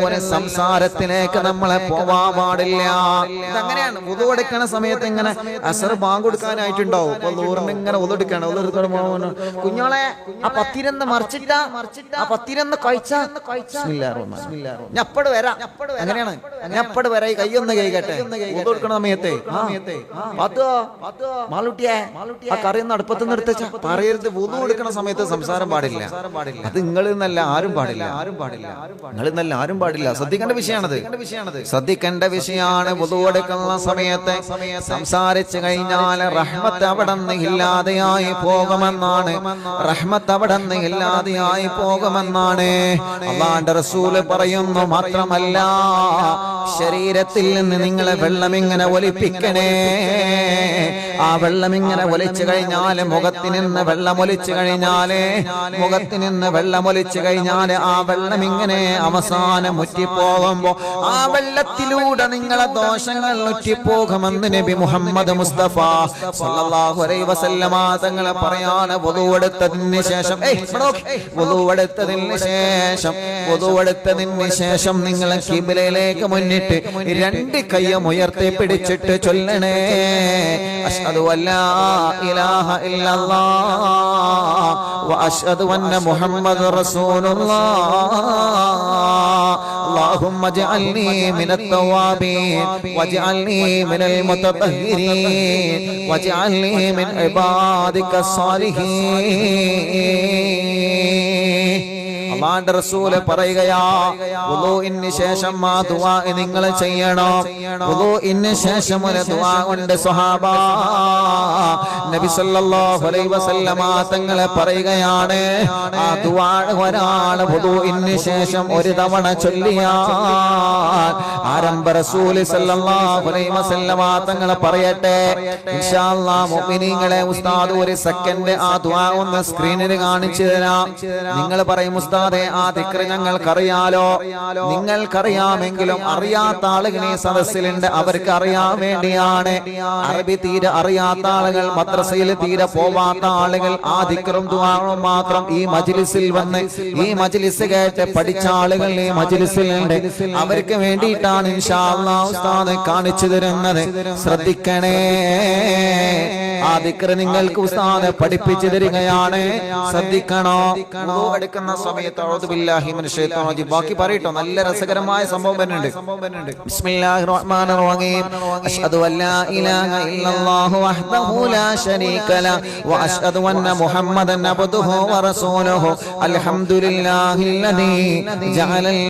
ഒരു സംസാരത്തിലേക്ക് നമ്മളെ പോവാൻ പാടില്ല. ഇതങ്ങനെയാണ്. വുദു എടുക്കണ സമയത്ത് ഇങ്ങനെ അസർ ബാങ്ക് കൊടുക്കാനായിട്ടുണ്ടാവും. അപ്പൊ ലൂറിന് ഇങ്ങനെ വുദു എടുക്കണം. കുഞ്ഞോളെ ആ പത്തിരന്ന് മറിച്ചിട്ട ആ പത്തിരന്ന് കഴിച്ച ഞപ്പട് വരാം. അങ്ങനെയാണ്. ഞപ്പട് വരാ കൈയൊന്ന് കൈകട്ടെ. വുദു എടുക്കണ സമയത്തെ മാളൂട്ടിയെ ആ കറിയൊന്ന് അടുപ്പത്തുനിന്ന് എടുത്ത പറയരുത്. വുദു എടുക്കണ സമയത്ത് സംസാരം പാടില്ല. അത് നിങ്ങൾ എന്നല്ല ആരും പാടില്ല. നിങ്ങൾ എന്നല്ല ആരും പാടില്ല. ശ്രദ്ധിക്കേണ്ട വിഷയമാണത്. ശ്രദ്ധിക്കേണ്ട വിഷയമാണ്. വുദു എടുക്കുന്ന സമയത്ത് സംസാരിച്ചു കഴിഞ്ഞാൽ റഹ്മത്ത് അവിടെ നിന്ന് ഇല്ലാതെയായി പോകുമെന്നാണ്. റഹ്മത്ത് അവിടെ നിന്ന് ഇല്ലാതെയായി പോകുമെന്നാണ് അല്ലാഹുവിന്റെ റസൂല് പറയുന്നു. മാത്രമല്ല, ശരീരത്തിൽ നിന്ന് നിങ്ങളെ വെള്ളം ഇങ്ങനെ ഒലിപ്പിക്കണേ. ആ വെള്ളം ഇങ്ങനെ ഒലിച്ചു കഴിഞ്ഞാല് മുഖത്തിൽ നിന്ന് വെള്ളം ഒലിച്ചു കഴിഞ്ഞാല് ആ വെള്ളം ഇങ്ങനെ അവസാനം മുറ്റിപ്പോകുമ്പോ ആ വെള്ളത്തിലൂടെ നിങ്ങളെ ദോഷങ്ങൾ മുറ്റിപ്പോകുമെന്ന് നബി മുഹമ്മദ് മുസ്തഫ സല്ലല്ലാഹു അലൈഹി വസല്ലമ തങ്ങൾ പറയാണ്. വുദുവെടുത്തതിന് ശേഷം നിങ്ങൾ ഖിബ്ലയിലേക്ക് മുന്നിട്ട് രണ്ട് കൈയും ഉയർത്തി പിടിച്ചിട്ട് ചൊല്ലണേ, അഷ്ഹദു അല്ലാ ഇലാഹ ഇല്ലല്ലാഹ് വ അഷ്ഹദു അന്ന മുഹമ്മദ് റസൂലുള്ളാഹ്. اللهم اجعلني من التوابين واجعلني من المتطهرين واجعلني من عبادك الصالحين. അല്ലാഹുവിന്റെ റസൂല് പറയുകയാ, വുദൂഇന് ശേഷം ആ ദുആ നിങ്ങൾ ചെയ്യണം. വുദൂഇന് ശേഷം ഒരു ദുആ ഉണ്ട് സ്വഹാബ. നബി സല്ലല്ലാഹു അലൈഹി വസല്ലമ തങ്ങൾ പറയുകയാണ്, ആ ദുആ ഒരാൾ വുദൂഇന് ശേഷം ഒരു തവണ ചൊല്ലിയാൽ ആരംഭ റസൂൽ സല്ലല്ലാഹു അലൈഹി വസല്ലമ തങ്ങൾ പറയട്ടെ, ഇൻഷാ അല്ലാഹ് മുഅ്മിനീങ്ങളെ, ഉസ്താദ് ഒരു സെക്കൻഡ് ആ ദുആ ഒന്ന് സ്ക്രീനിൽ കാണിച്ചു തരാം. നിങ്ങൾ പറയും, ഉസ്താദ് ആ ദിക്ർ ഞങ്ങൾക്കറിയാലോ. നിങ്ങൾക്കറിയാമെങ്കിലും അറിയാത്ത ആളുകൾ ഈ സദസ്സിലുണ്ട്. അവർക്ക് അറിയാൻ വേണ്ടിയാണ്. അറബി തീരെ അറിയാത്ത ആളുകൾ, മദ്രസയിൽ തീരെ പോവാത്ത ആളുകൾ ആ ദിക്റും ദുആവും മാത്രം ഈ മജ്ലിസിൽ വന്ന് ഈ മജ്ലിസ് കേട്ട് പഠിച്ച ആളുകൾ ഈ മജ്ലിസിലുണ്ട്. അവർക്ക് വേണ്ടിയിട്ടാണ് ഇൻഷാ അല്ലാഹ് ഉസ്താദ് കാണിച്ചു തരുന്നത്. ശ്രദ്ധിക്കണേ. ആ ദിക്ർ നിങ്ങൾക്ക് ഉസ്താദ് പഠിപ്പിച്ചു തരികയാണ്. ശ്രദ്ധിക്കണോ. വുദു എടുക്കുന്ന സമയത്ത് അഊദു ബില്ലാഹി മിനശ് ശൈത്വാനിർ റജീം. ബാക്കി പറയട്ടോ, നല്ല രസകരമായ സംഭവം വരുന്നുണ്ട്. ബിസ്മില്ലാഹിർ റഹ്മാനിർ റഹീം. അഷ്ഹദു അല്ലാ ഇലാഹ ഇല്ലല്ലാഹു വഹ്ദഹു ലാ ശരീക ലഹു വ അഷ്ഹദു അന്ന മുഹമ്മദൻ അബ്ദുഹു വ റസൂലുഹു. അൽഹംദുലില്ലാഹില്ലദീ ജഅല